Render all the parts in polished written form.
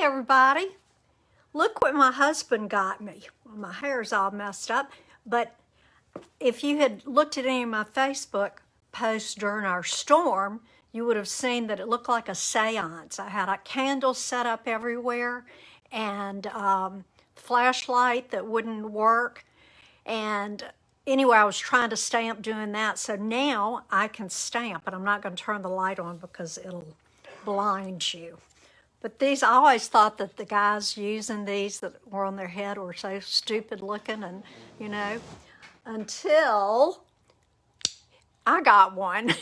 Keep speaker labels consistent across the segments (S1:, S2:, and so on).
S1: everybody. Look what my husband got me. Well, my hair's all messed up, but if you had looked at any of my Facebook posts during our storm, you would have seen that it looked like a seance. I had a candle set up everywhere and flashlight that wouldn't work. And anyway, I was trying to stamp doing that. So now I can stamp, but I'm not going to turn the light on because it'll blind you. But these, I always thought that the guys using these that were on their head were so stupid looking, and you know, until I got one.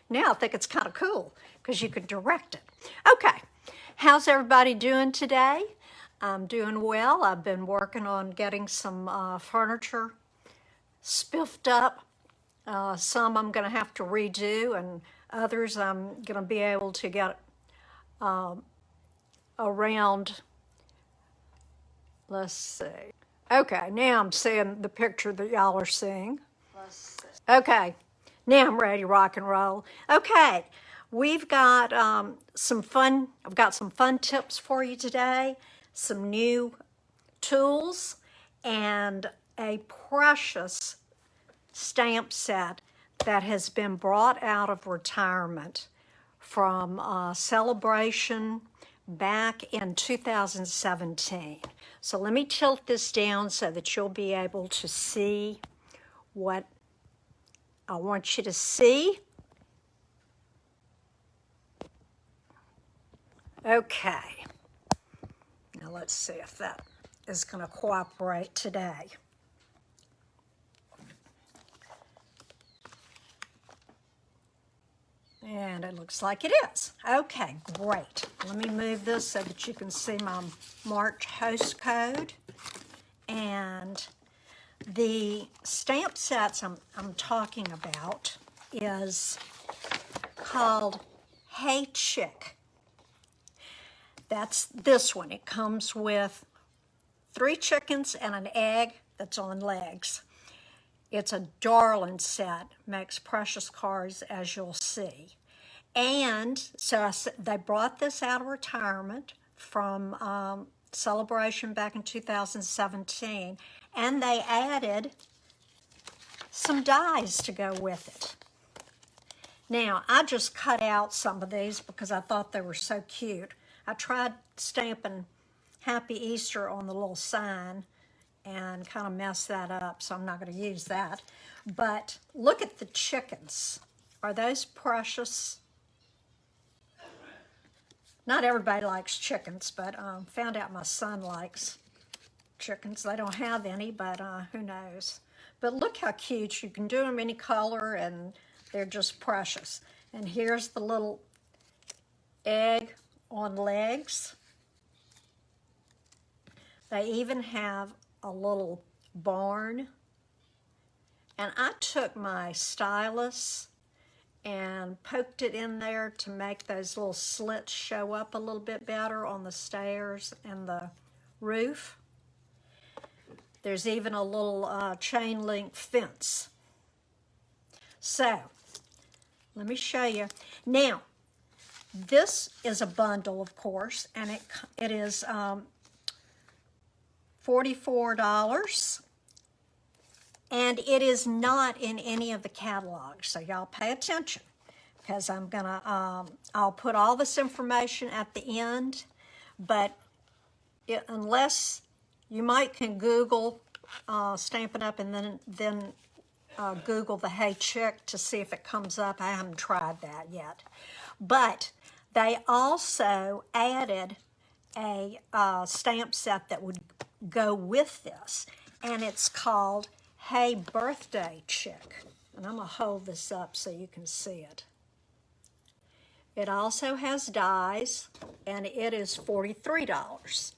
S1: Now I think it's kind of cool because you could direct it. Okay, how's everybody doing today? I'm doing well. I've been working on getting some furniture spiffed up. Some I'm going to have to redo, and others I'm going to be able to get around. Let's see. Okay, now I'm seeing the picture that y'all are seeing. Okay, now I'm ready to rock and roll. Okay, we've got some fun. I've got some fun tips for you today, some new tools, and a precious stamp set that has been brought out of retirement from Celebration back in 2017. So let me tilt this down so that you'll be able to see what I want you to see. Okay. Now let's see if that is going to cooperate today. And it looks like it is. Okay, great. Let me move this so that you can see my March host code. And the stamp sets I'm talking about is called Hey Chick. That's this one. It comes with 3 chickens and an egg that's on legs. It's a darling set, makes precious cards, as you'll see. And so they brought this out of retirement from Celebration back in 2017, and they added some dies to go with it. Now, I just cut out some of these because I thought they were so cute. I tried stamping Happy Easter on the little sign and kind of messed that up, so I'm not going to use that. But look at the chickens. Are those precious? Not everybody likes chickens, but found out my son likes chickens. They don't have any, but who knows. But look how cute. You can do them any color, and they're just precious. And here's the little egg on legs. They even have a little barn. And I took my stylus and poked it in there to make those little slits show up a little bit better on the stairs and the roof. There's even a little chain link fence. So, let me show you. Now, this is a bundle, of course, and it is $44, and it is not in any of the catalogs, so y'all pay attention, because I'm gonna, I'll put all this information at the end, but unless you might can Google Stampin' Up! And then Google the Hey Chick to see if it comes up. I haven't tried that yet, but they also added a stamp set that would go with this, and it's called Hey Birthday Chick. And I'm going to hold this up so you can see it. It also has dies, and it is $43.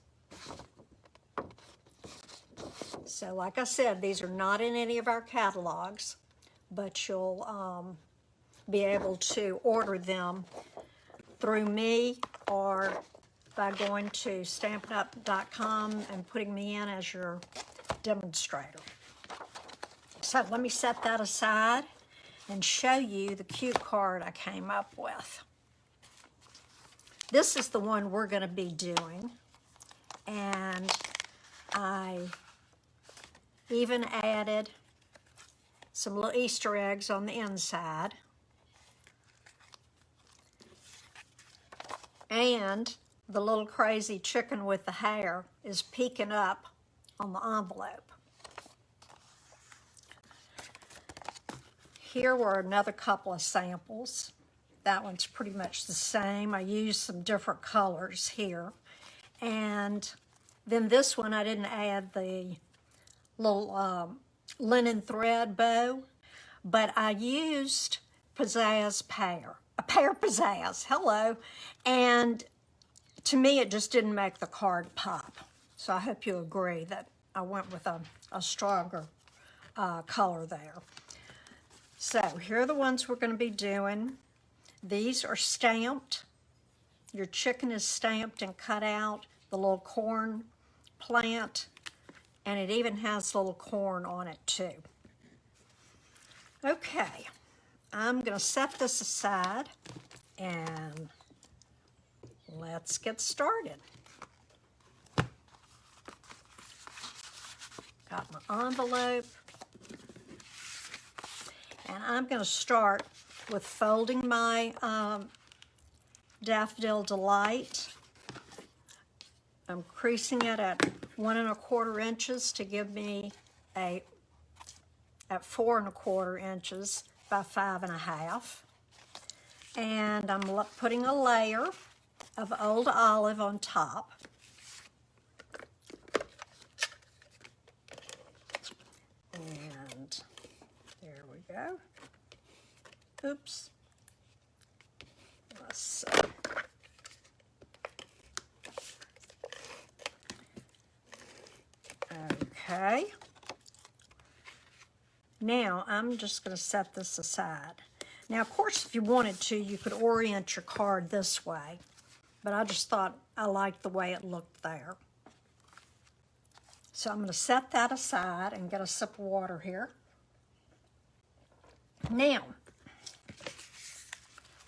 S1: So like I said, these are not in any of our catalogs, but you'll be able to order them through me or by going to StampinUp.com and putting me in as your demonstrator. So let me set that aside and show you the cute card I came up with. this is the one we're going to be doing. And I even added some little Easter eggs on the inside. And the little crazy chicken with the hair is peeking up on the envelope. Here were another couple of samples. That one's pretty much the same. I used some different colors here. And then this one, I didn't add the little linen thread bow, but I used Pizzazz pear. A pear pizzazz, hello. And to me, it just didn't make the card pop. So I hope you agree that I went with a stronger color there. So here are the ones we're going to be doing. These are stamped. Your chicken is stamped and cut out. The little corn plant, and it even has little corn on it too. Okay, I'm going to set this aside and let's get started. Got my envelope. And I'm going to start with folding my Daffodil Delight. I'm creasing it at 1 1/4 inches to give me at 4 1/4 inches by 5 1/2. And I'm putting a layer of Old Olive on top. And there we go. Oops. Let's see. Okay. Now I'm just going to set this aside. Now, of course, if you wanted to, you could orient your card this way, but I just thought I liked the way it looked there. So I'm going to set that aside and get a sip of water here. Now,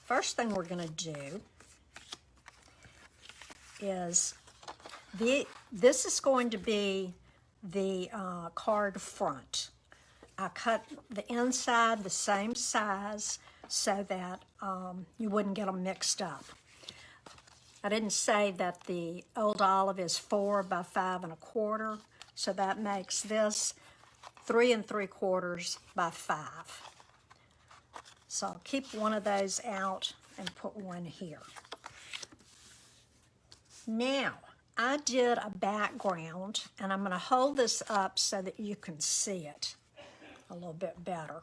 S1: first thing we're going to do is this is going to be the card front. I cut the inside the same size so that you wouldn't get them mixed up. I didn't say that the Old Olive is 4 by 5 1/4, so that makes this 3 3/4 by 5. So I'll keep one of those out and put one here. Now, I did a background, and I'm going to hold this up so that you can see it a little bit better.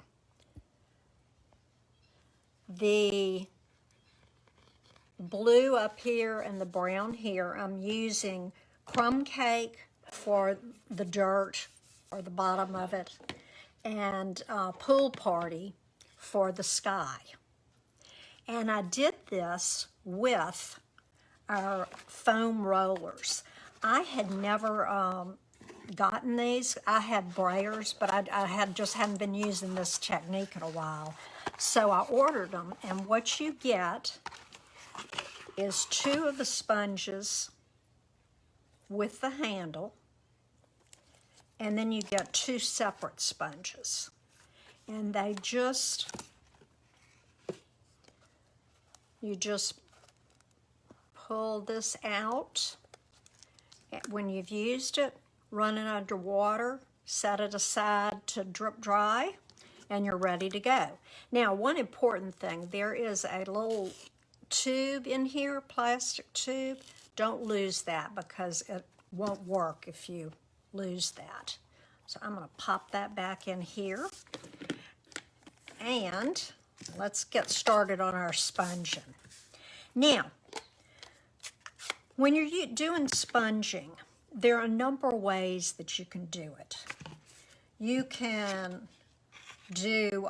S1: The blue up here and the brown here, I'm using Crumb Cake for the dirt or the bottom of it, and Pool Party for the sky. And I did this with our foam rollers. I had never gotten these. I had brayers, but I just hadn't been using this technique in a while. So I ordered them, and what you get is 2 of the sponges with the handle, and then you get 2 separate sponges. And you just pull this out. When you've used it, run it under water, set it aside to drip dry, and you're ready to go. Now, one important thing, there is a little tube in here, plastic tube. Don't lose that because it won't work if you lose that. So I'm going to pop that back in here. And let's get started on our sponging. Now, when you're doing sponging, there are a number of ways that you can do it. You can do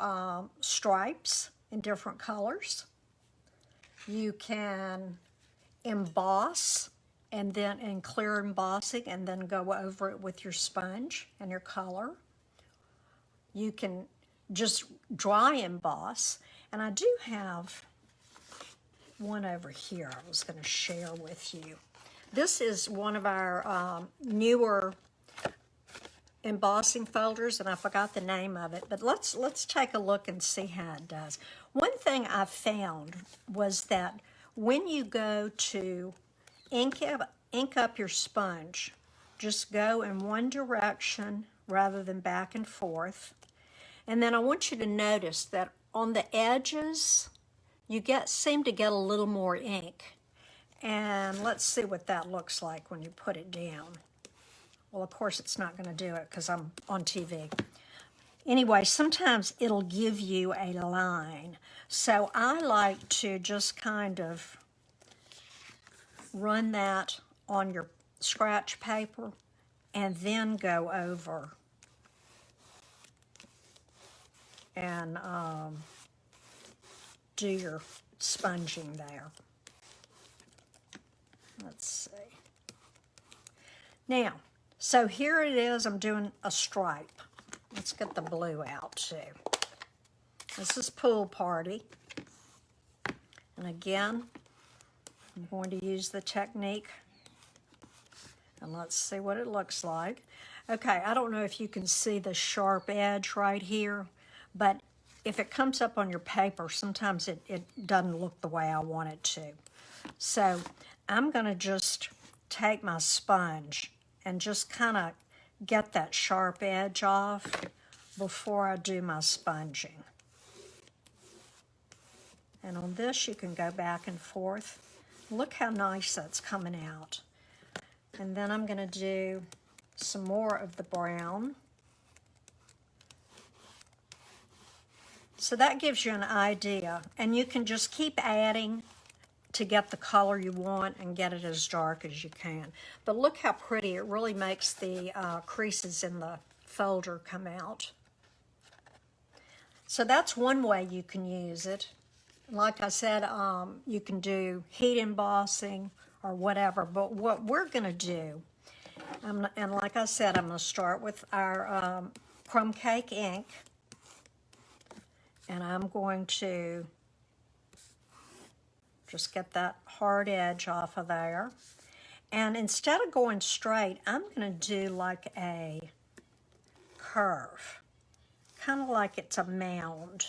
S1: stripes in different colors. You can emboss and then in clear embossing and then go over it with your sponge and your color. You can just dry emboss, and I do have one over here I was going to share with you. This is one of our newer embossing folders, and I forgot the name of it, but let's take a look and see how it does. One thing I found was that when you go to ink up your sponge, just go in one direction rather than back and forth. And then I want you to notice that on the edges, you seem to get a little more ink. And let's see what that looks like when you put it down. Well, of course, it's not going to do it because I'm on TV. Anyway, sometimes it'll give you a line. So I like to just kind of run that on your scratch paper and then go over and do your sponging there. Let's see. Now, so here it is, I'm doing a stripe. Let's get the blue out too. This is Pool Party. And again, I'm going to use the technique. And let's see what it looks like. Okay, I don't know if you can see the sharp edge right here, but if it comes up on your paper, sometimes it doesn't look the way I want it to. So I'm going to just take my sponge and just kind of get that sharp edge off before I do my sponging. And on this, you can go back and forth. Look how nice that's coming out. And then I'm going to do some more of the brown. So that gives you an idea. And you can just keep adding to get the color you want and get it as dark as you can. But look how pretty. It really makes the creases in the folder come out. So that's one way you can use it. Like I said, you can do heat embossing or whatever. But what we're going to do, and like I said, I'm going to start with our crumb cake ink. And I'm going to just get that hard edge off of there. And instead of going straight, I'm going to do like a curve, kind of like it's a mound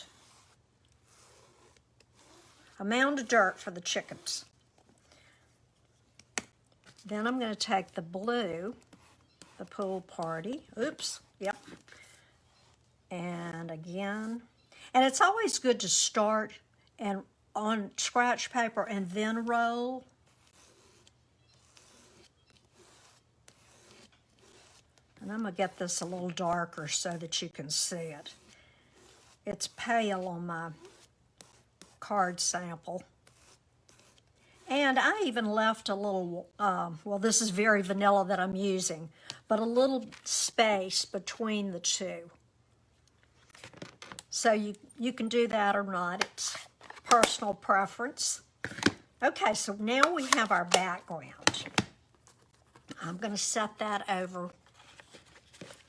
S1: of dirt for the chickens. Then I'm going to take the blue, the Pool Party, oops, yep, and again, and it's always good to start and on scratch paper and then roll. And I'm going to get this a little darker so that you can see it. It's pale on my card sample. And I even left a little, well, this is very vanilla that I'm using, but a little space between the two. So you can do that or not. It's personal preference. Okay, so now we have our background. I'm going to set that over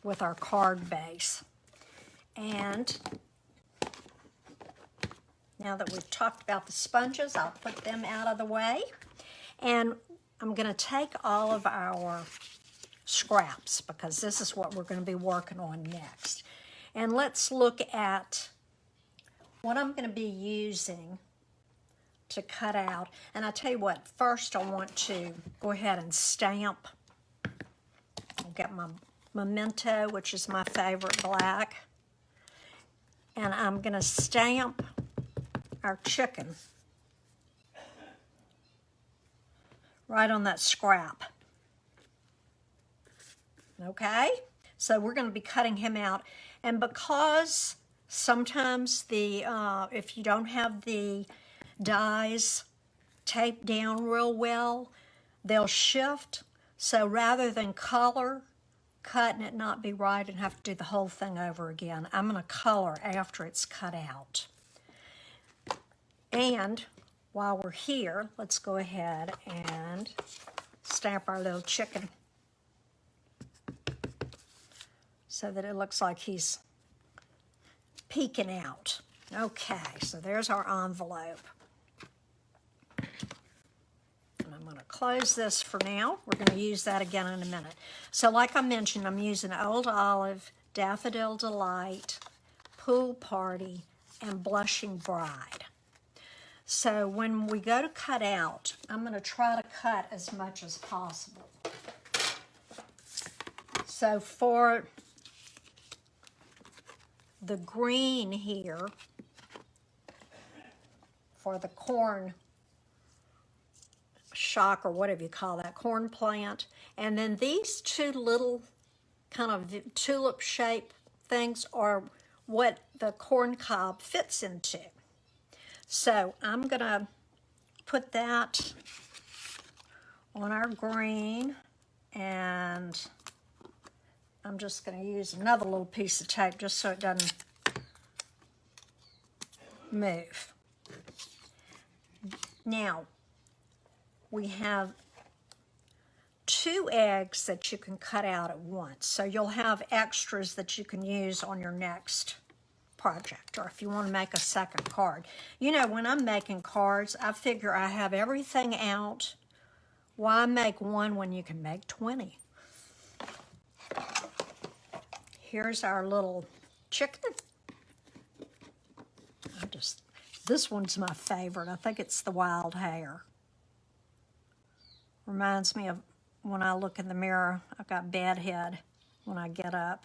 S1: with our card base. And now that we've talked about the sponges, I'll put them out of the way. And I'm going to take all of our scraps because this is what we're going to be working on next. And let's look at what I'm going to be using to cut out. And I tell you what, first I want to go ahead and stamp. I'll get my Memento, which is my favorite black. And I'm going to stamp our chicken right on that scrap. Okay? So we're going to be cutting him out. And because sometimes if you don't have the dies taped down real well, they'll shift. So rather than color, cut and it not be right and have to do the whole thing over again, I'm going to color after it's cut out. And while we're here, let's go ahead and stamp our little chicken so that it looks like he's peeking out. Okay, so there's our envelope. close this for now. We're going to use that again in a minute. So like I mentioned, I'm using Old Olive, Daffodil Delight, Pool Party, and Blushing Bride. So when we go to cut out, I'm going to try to cut as much as possible. So for the green here, for the corn shock or whatever you call that, corn plant, and then these two little kind of tulip shape things are what the corn cob fits into. So I'm gonna put that on our green, and I'm just gonna use another little piece of tape just so it doesn't move. Now, we have 2 eggs that you can cut out at once. So you'll have extras that you can use on your next project, or if you want to make a second card. You know, when I'm making cards, I figure I have everything out. Why make one when you can make 20? Here's our little chicken. This one's my favorite. I think it's the wild hare. Reminds me of when I look in the mirror, I've got bad head when I get up.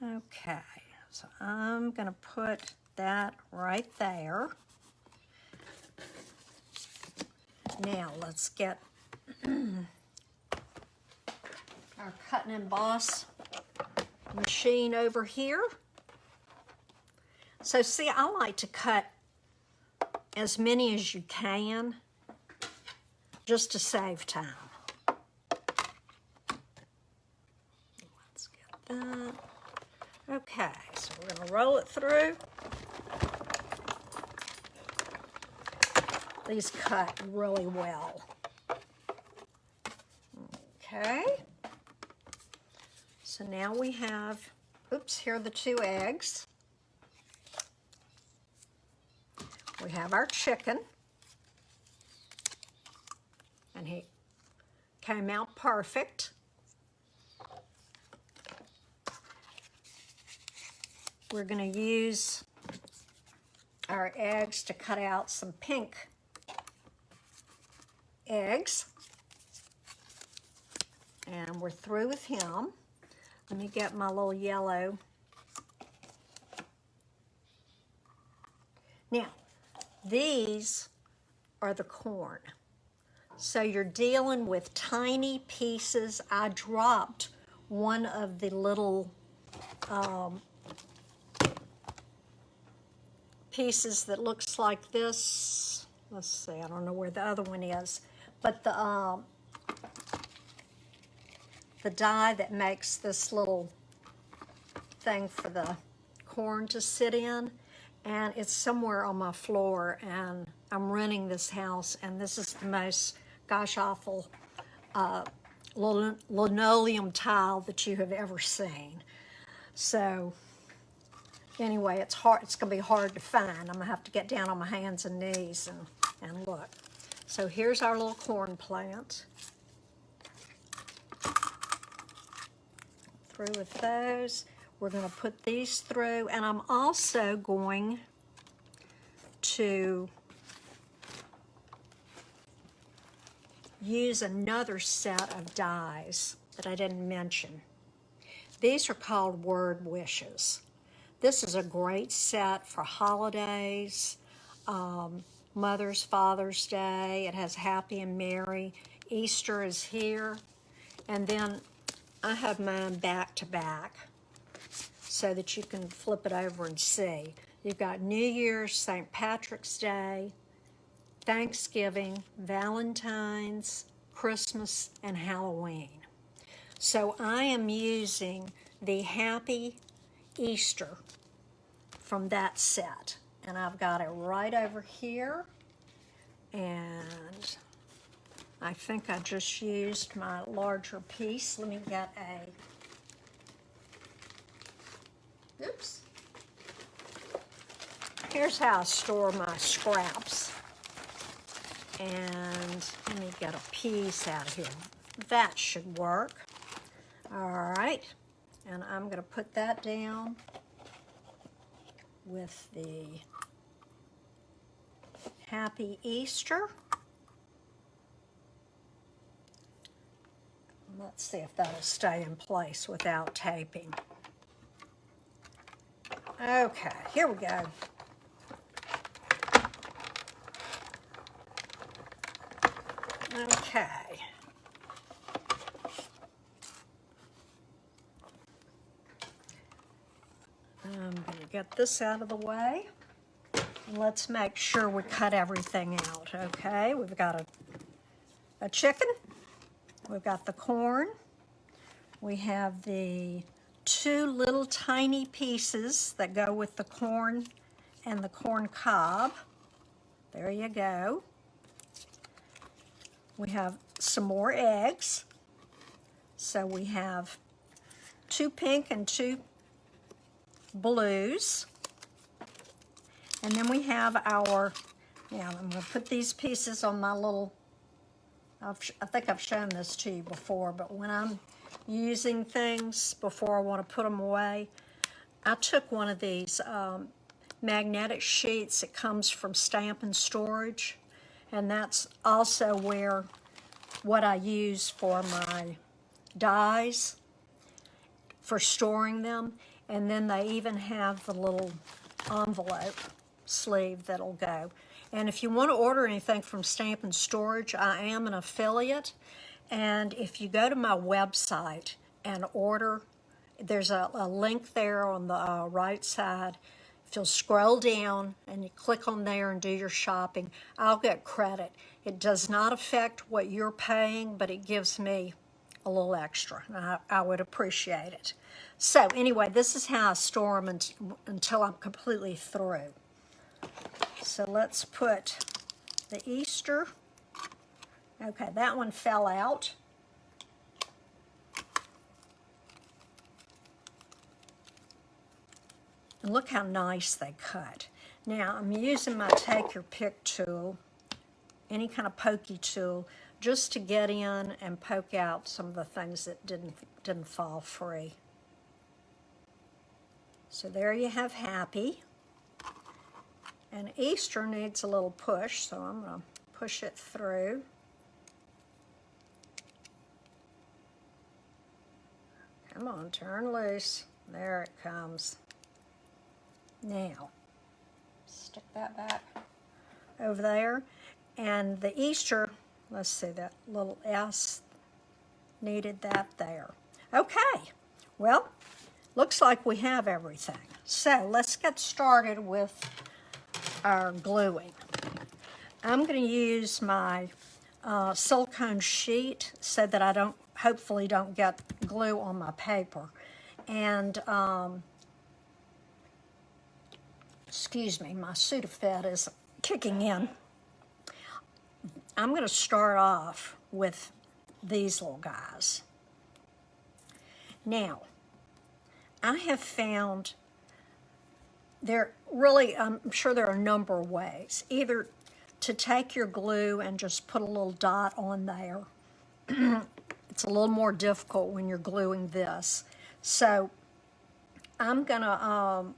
S1: Okay, so I'm gonna put that right there. Now let's get our cut and emboss machine over here. So see, I like to cut as many as you can just to save time. Let's get that. Okay, so we're going to roll it through. These cut really well. Okay. So now we have, oops, here are the 2 eggs. We have our chicken. And he came out perfect. We're going to use our eggs to cut out some pink eggs. And we're through with him. Let me get my little yellow. Now, these are the corn. So you're dealing with tiny pieces. I dropped one of the little pieces that looks like this. Let's see, I don't know where the other one is, but the die that makes this little thing for the corn to sit in, and it's somewhere on my floor, and I'm renting this house, and this is the most gosh awful linoleum tile that you have ever seen. So anyway, it's hard. It's going to be hard to find. I'm going to have to get down on my hands and knees and look. So here's our little corn plant. Through with those. We're going to put these through, and I'm also going to use another set of dies that I didn't mention. These are called Word Wishes. This is a great set for holidays, Mother's, Father's Day. It has Happy and Merry. Easter is here. And then I have mine back to back so that you can flip it over and see. You've got New Year's, St. Patrick's Day, Thanksgiving, Valentine's, Christmas, and Halloween. So I am using the Happy Easter from that set. And I've got it right over here. And I think I just used my larger piece. Let me get oops. Here's how I store my scraps. And let me get a piece out of here. That should work. All right, and I'm going to put that down with the Happy Easter. Let's see if that'll stay in place without taping. Okay, here we go. Okay. I'm going to get this out of the way. And let's make sure we cut everything out, okay? We've got a chicken. We've got the corn. We have the 2 little tiny pieces that go with the corn and the corn cob. There you go. We have some more eggs. So we have 2 pink and 2 blues. And then we have our, now I'm going to put these pieces on my little, I think I've shown this to you before, but when I'm using things before I want to put them away, I took one of these magnetic sheets. It comes from Stamp and Storage, and that's also where what I use for my dies, for storing them. And then they even have the little envelope sleeve that'll go. And if you want to order anything from Stamp and Storage, I am an affiliate. And if you go to my website and order, there's a link there on the right side. If you'll scroll down and you click on there and do your shopping, I'll get credit. It does not affect what you're paying, but it gives me a little extra. And I would appreciate it. So anyway, this is how I store them until I'm completely through. So let's put the Easter. Okay, that one fell out. And look how nice they cut. Now I'm using my Take Your Pick tool, any kind of pokey tool, just to get in and poke out some of the things that didn't fall free. So there you have Happy. And Easter needs a little push, so I'm going to push it through. Come on, turn loose. There it comes. Now, stick that back over there. And the Easter, let's see, that little S needed that there. Okay, well, looks like we have everything. So let's get started with our gluing. I'm going to use my silicone sheet so that I hopefully don't get glue on my paper. And excuse me, my Sudafed is kicking in. I'm going to start off with these little guys. Now, I have found I'm sure there are a number of ways. Either to take your glue and just put a little dot on there. It's a little more difficult when you're gluing this. So I'm gonna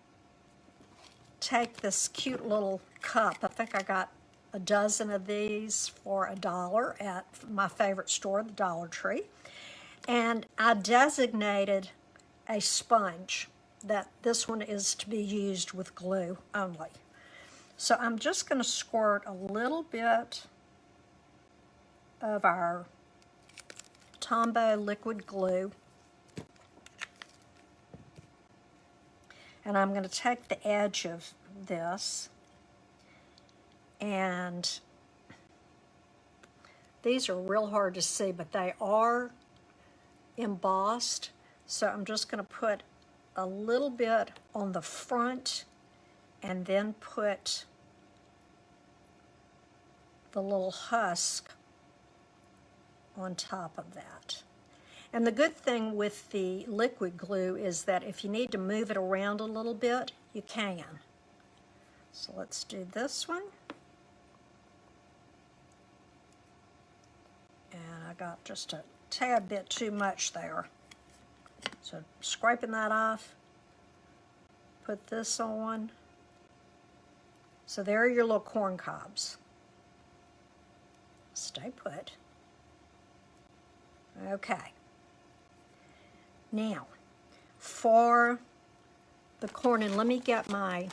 S1: take this cute little cup. I think I got a dozen of these for $1 at my favorite store, the Dollar Tree. And I designated a sponge that this one is to be used with glue only. So I'm just going to squirt a little bit of our Tombow liquid glue. And I'm going to take the edge of this, and these are real hard to see, but they are embossed. So I'm just going to put a little bit on the front and then put the little husk on top of that. And the good thing with the liquid glue is that if you need to move it around a little bit, you can. So let's do this one. I got just a tad bit too much there. So scraping that off, put this on. So there are your little corn cobs. Stay put. Okay. Now, for the corn, and let me get my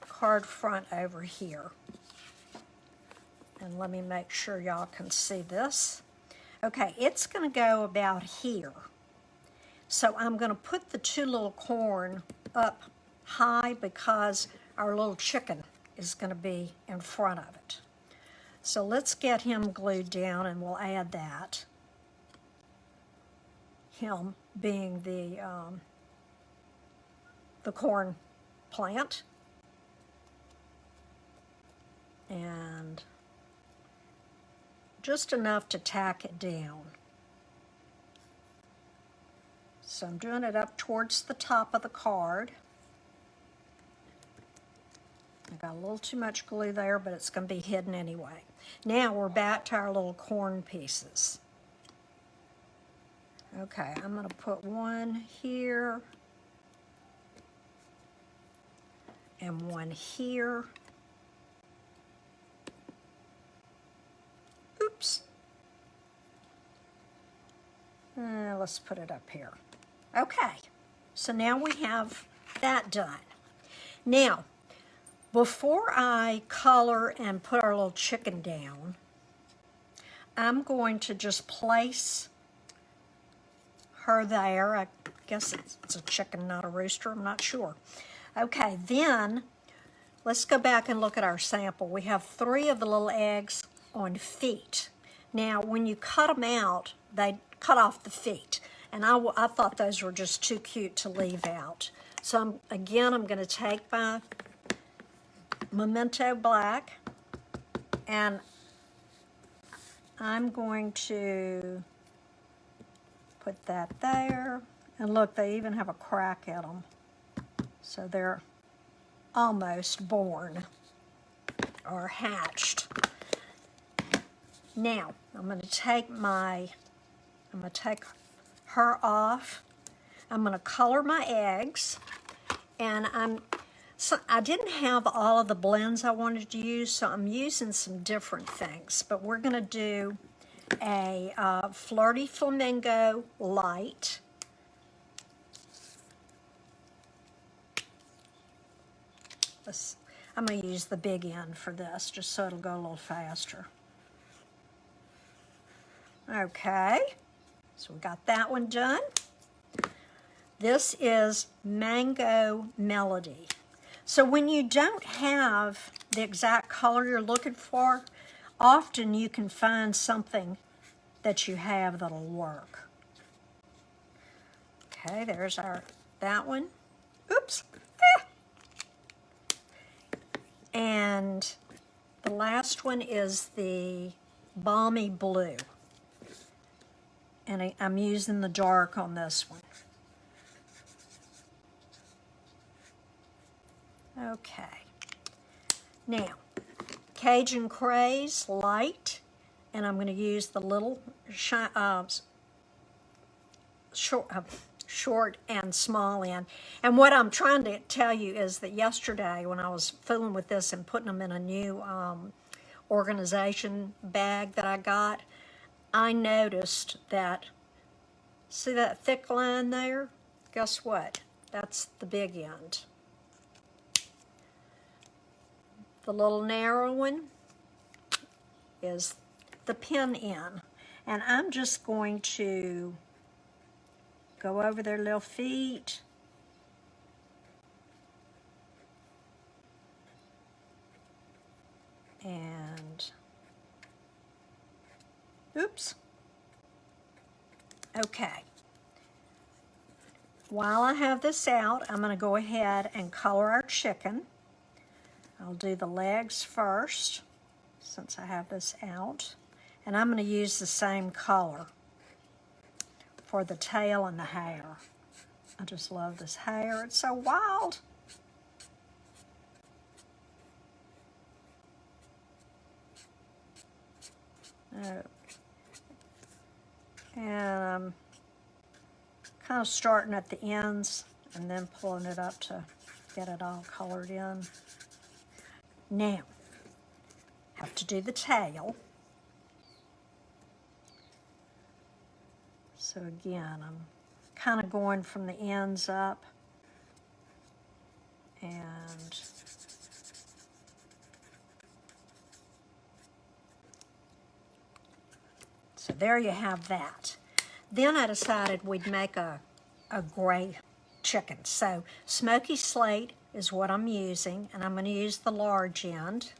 S1: card front over here. And let me make sure y'all can see this. Okay, it's going to go about here. So I'm going to put the two little corn up high because our little chicken is going to be in front of it. So let's get him glued down and we'll add that. Him being the corn plant. And just enough to tack it down. So I'm doing it up towards the top of the card. I got a little too much glue there, but it's going to be hidden anyway. Now we're back to our little corn pieces. Okay, I'm going to put one here and one here. Oops. Let's put it up here. Okay, so now we have that done. Now, before I color and put our little chicken down, I'm going to just place her there. I guess it's a chicken, not a rooster, I'm not sure. Okay, then let's go back and look at our sample. We have 3 of the little eggs on feet. Now, when you cut them out, they cut off the feet. And I thought those were just too cute to leave out. So I'm going to take my Memento Black and I'm going to put that there. And look, they even have a crack in them. So they're almost born or hatched. Now, I'm going to take her off. I'm going to color my eggs. And I didn't have all of the blends I wanted to use, so I'm using some different things. But we're going to do a Flirty Flamingo Light. I'm going to use the big end for this, just so it'll go a little faster. Okay, so we got that one done. This is Mango Melody. So when you don't have the exact color you're looking for, often you can find something that you have that'll work. Okay, there's that one. Oops. And the last one is the Balmy Blue. And I'm using the dark on this one. Okay. Now, Cajun Craze Light, and I'm going to use the little short and small end. And what I'm trying to tell you is that yesterday when I was fooling with this and putting them in a new organization bag that I got, I noticed that, see that thick line there? Guess what? That's the big end. The little narrow one is the pin end. And I'm just going to go over their little feet. And, oops. Okay. While I have this out, I'm going to go ahead and color our chicken. I'll do the legs first, since I have this out. And I'm going to use the same color for the tail and the hair. I just love this hair. It's so wild. And I'm kind of starting at the ends and then pulling it up to get it all colored in. Now, have to do the tail. So again, I'm kind of going from the ends up, and so there you have that. Then I decided we'd make a gray chicken. So smoky slate is what I'm using, and I'm going to use the large end.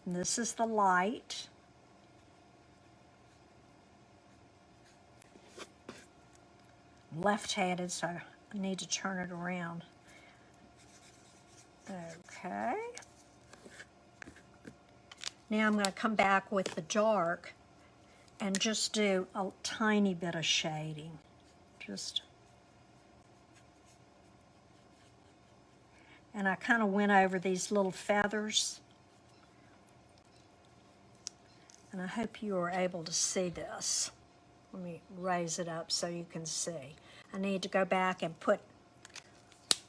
S1: And this is the light. I'm left-handed, so I need to turn it around. Okay. Now I'm going to come back with the dark and just do a tiny bit of shading. And I kind of went over these little feathers. And I hope you are able to see this. Let me raise it up so you can see. I need to go back and put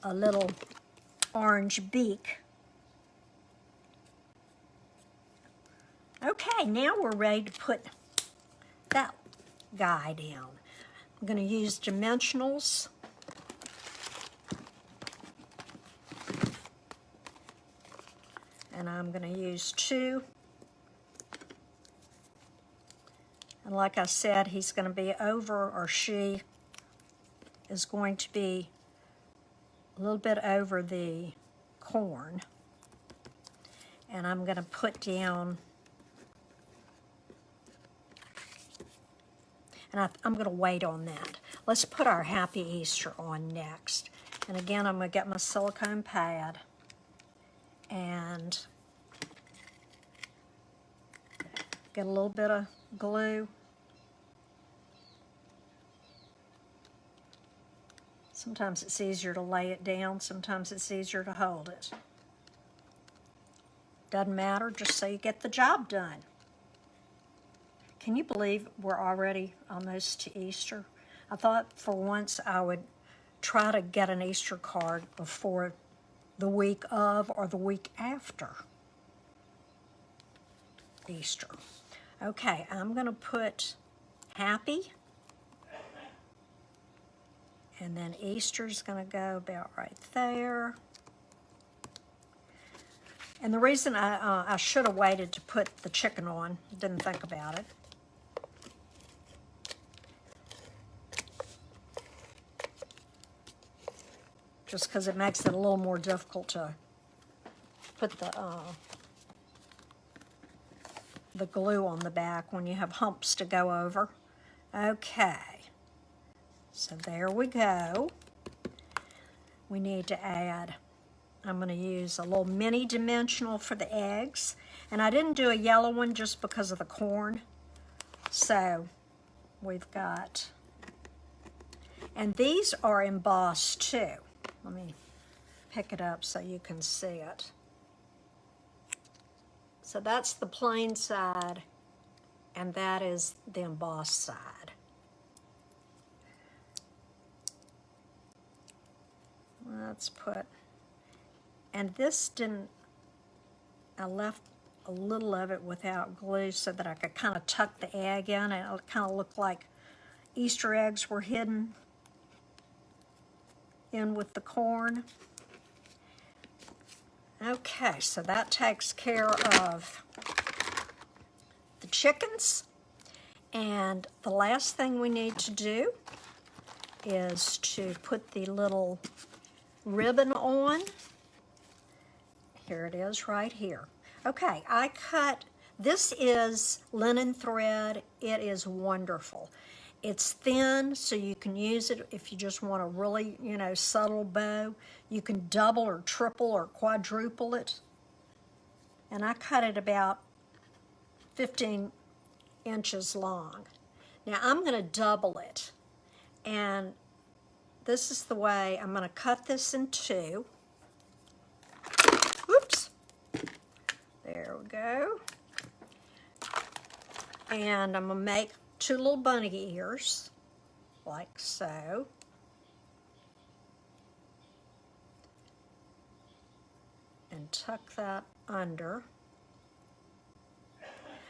S1: a little orange beak. Okay, now we're ready to put that guy down. I'm going to use dimensionals. And I'm going to use 2. And like I said, he's going to be over, or she is going to be a little bit over the corn. And I'm going to put down, and I'm going to wait on that. Let's put our Happy Easter on next. And again, I'm going to get my silicone pad and get a little bit of glue. Sometimes it's easier to lay it down, sometimes it's easier to hold it. Doesn't matter, just so you get the job done. Can you believe we're already almost to Easter? I thought for once I would try to get an Easter card before the week of or the week after Easter. Okay, I'm going to put Happy. And then Easter's going to go about right there. And the reason I should have waited to put the chicken on, didn't think about it. Just because it makes it a little more difficult to put the glue on the back when you have humps to go over. Okay. So there we go. We need to add, I'm going to use a little mini dimensional for the eggs. And I didn't do a yellow one just because of the corn. So we've got, and these are embossed too. Let me pick it up so you can see it. So that's the plain side, and that is the embossed side. Let's put, and this didn't, I left a little of it without glue so that I could kind of tuck the egg in, and it kind of looked like Easter eggs were hidden in with the corn. Okay, so that takes care of the chickens. And the last thing we need to do is to put the little ribbon on. Here it is right here. Okay, I cut, this is linen thread. It is wonderful. It's thin, so you can use it if you just want a really, subtle bow. You can double or triple or quadruple it. And I cut it about 15 inches long. Now I'm going to double it. And this is the way I'm going to cut this in 2. Oops. There we go. And I'm going to make 2 little bunny ears, like so. And tuck that under.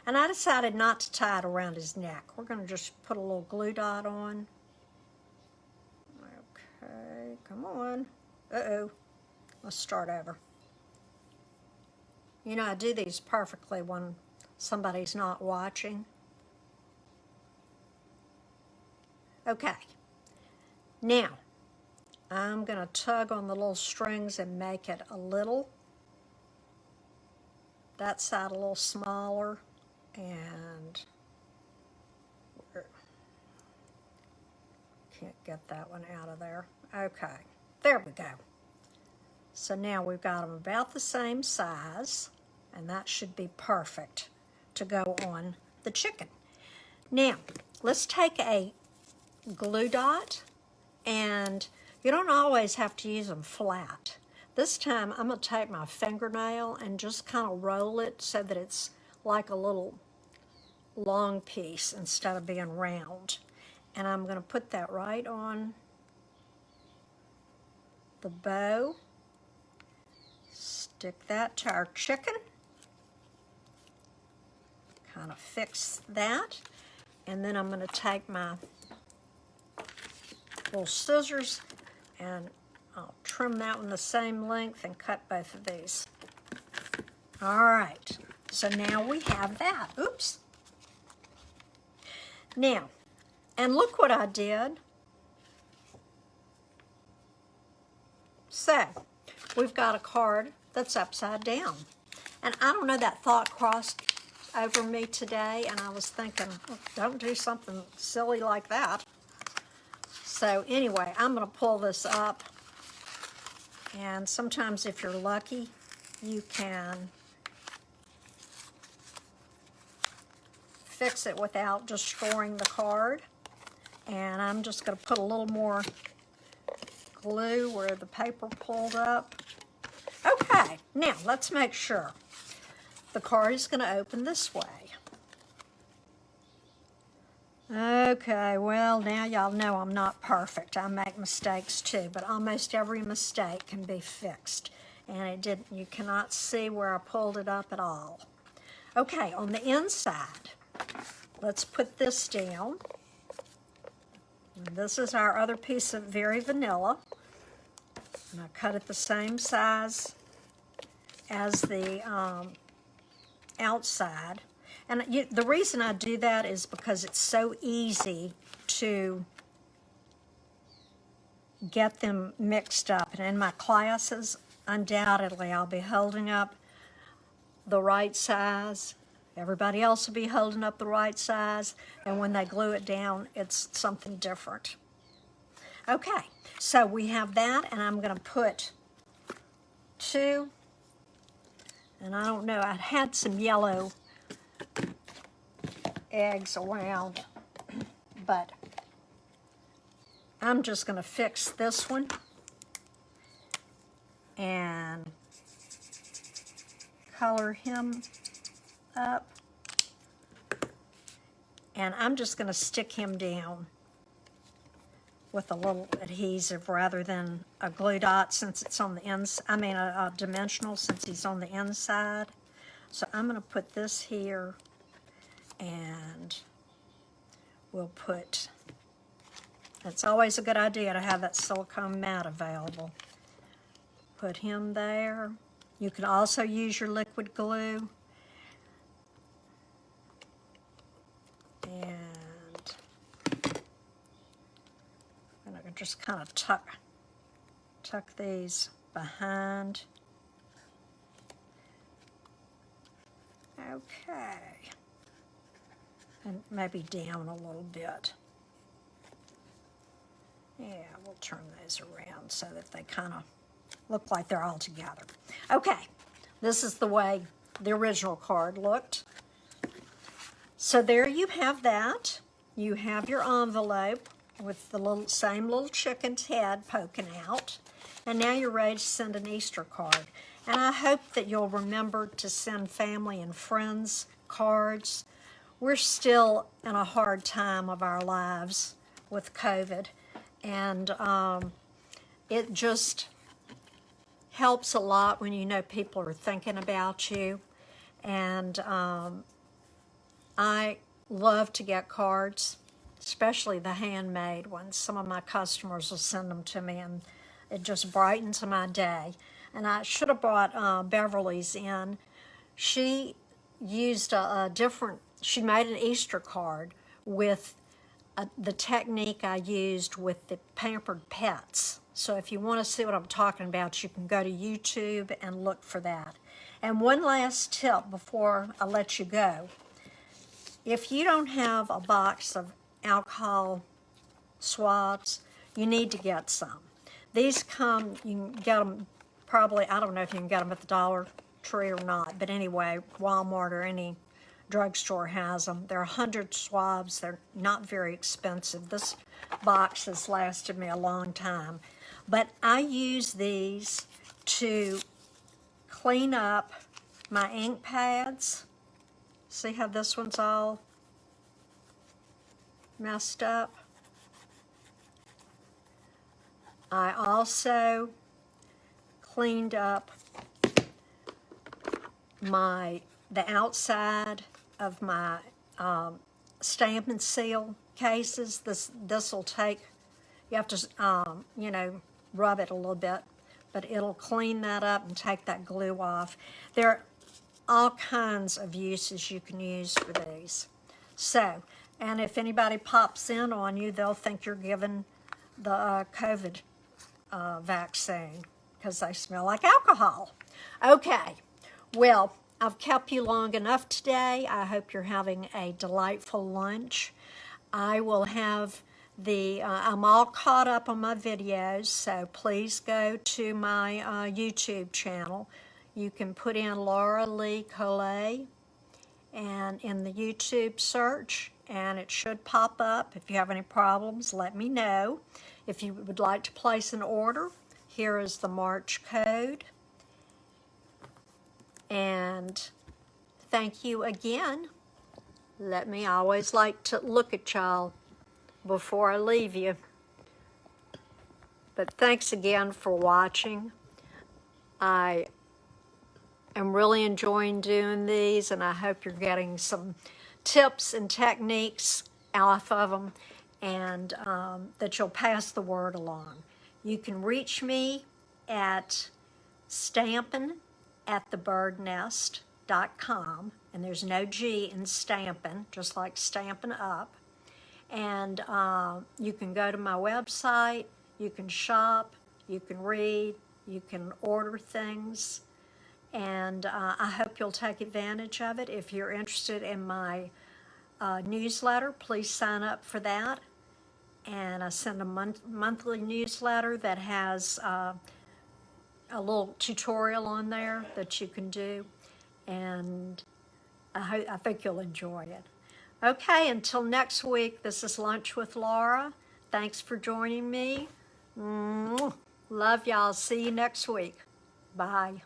S1: And I decided not to tie it around his neck. We're going to just put a little glue dot on. Okay, come on. Uh-oh. Let's start over. You know, I do these perfectly when somebody's not watching. Okay. Now, I'm going to tug on the little strings and make it a little, that side a little smaller, and can't get that one out of there. Okay, there we go. So now we've got them about the same size, and that should be perfect to go on the chicken. Now, let's take a glue dot, and you don't always have to use them flat. This time I'm going to take my fingernail and just kind of roll it so that it's like a little long piece instead of being round. And I'm going to put that right on the bow. Stick that to our chicken. Kind of fix that. And then I'm going to take my little scissors and I'll trim that one the same length and cut both of these. All right, so now we have that. Oops. Now, and look what I did. So, we've got a card that's upside down. And I don't know, that thought crossed over me today, and I was thinking, oh, don't do something silly like that. So anyway, I'm going to pull this up, and sometimes if you're lucky, you can fix it without destroying the card. And I'm just going to put a little more glue where the paper pulled up. Okay, now let's make sure. The card is going to open this way. Okay, well, now y'all know I'm not perfect. I make mistakes too, but almost every mistake can be fixed. And it didn't, you cannot see where I pulled it up at all. Okay, on the inside, let's put this down. And this is our other piece of Very Vanilla. And I cut it the same size as the outside. And the reason I do that is because it's so easy to get them mixed up. And in my classes, undoubtedly, I'll be holding up the right size. Everybody else will be holding up the right size. And when they glue it down, it's something different. Okay, so we have that, and I'm going to put 2. And I don't know, I had some yellow eggs around, but I'm just going to fix this one and color him up, and I'm just going to stick him down with a little adhesive rather than a glue dot, since it's on the inside. I mean a dimensional, since he's on the inside. So I'm going to put this here, and we'll put, it's always a good idea to have that silicone mat available. Put him there. You can also use your liquid glue. And I can just kind of tuck these behind. Okay. And maybe down a little bit. Yeah, we'll turn those around so that they kind of look like they're all together. Okay, this is the way the original card looked. So there you have that. You have your envelope with the same little chicken's head poking out. And now you're ready to send an Easter card. And I hope that you'll remember to send family and friends cards we're still in a hard time of our lives with COVID, and it just helps a lot when you know people are thinking about you. And I love to get cards, especially the handmade ones. Some of my customers will send them to me, and it just brightens my day. And I should have brought Beverly's in. She used a different, she made an Easter card with the technique I used with the Pampered Pets. So if you want to see what I'm talking about, you can go to YouTube and look for that. And one last tip before I let you go. If you don't have a box of alcohol swabs, you need to get some. These come, you can get them probably, I don't know if you can get them at the Dollar Tree or not, but anyway, Walmart or any drugstore has them. They're 100 swabs. They're not very expensive. This box has lasted me a long time. But I use these to clean up my ink pads. See how this one's all messed up? I also cleaned up the outside of my stamp and seal cases. This will take, you have to, rub it a little bit, but it'll clean that up and take that glue off. There are all kinds of uses you can use for these. So, and if anybody pops in on you, they'll think you're giving the COVID vaccine because they smell like alcohol. Okay, well, I've kept you long enough today. I hope you're having a delightful lunch. I will have I'm all caught up on my videos, so please go to my YouTube channel. You can put in Laura Lee Collet and in the YouTube search, and it should pop up. If you have any problems, let me know. If you would like to place an order, here is the March code. And thank you again. I always like to look at y'all before I leave you. But thanks again for watching. I am really enjoying doing these, and I hope you're getting some tips and techniques off of them, and that you'll pass the word along. You can reach me at stampin@thebirdnest.com, and there's no G in Stampin', just like Stampin' Up. And you can go to my website, you can shop, you can read, you can order things, and I hope you'll take advantage of it. If you're interested in my newsletter, please sign up for that. And I send a monthly newsletter that has a little tutorial on there that you can do, and I think you'll enjoy it. Okay, until next week, this is Lunch with Laura. Thanks for joining me. Love y'all. See you next week. Bye.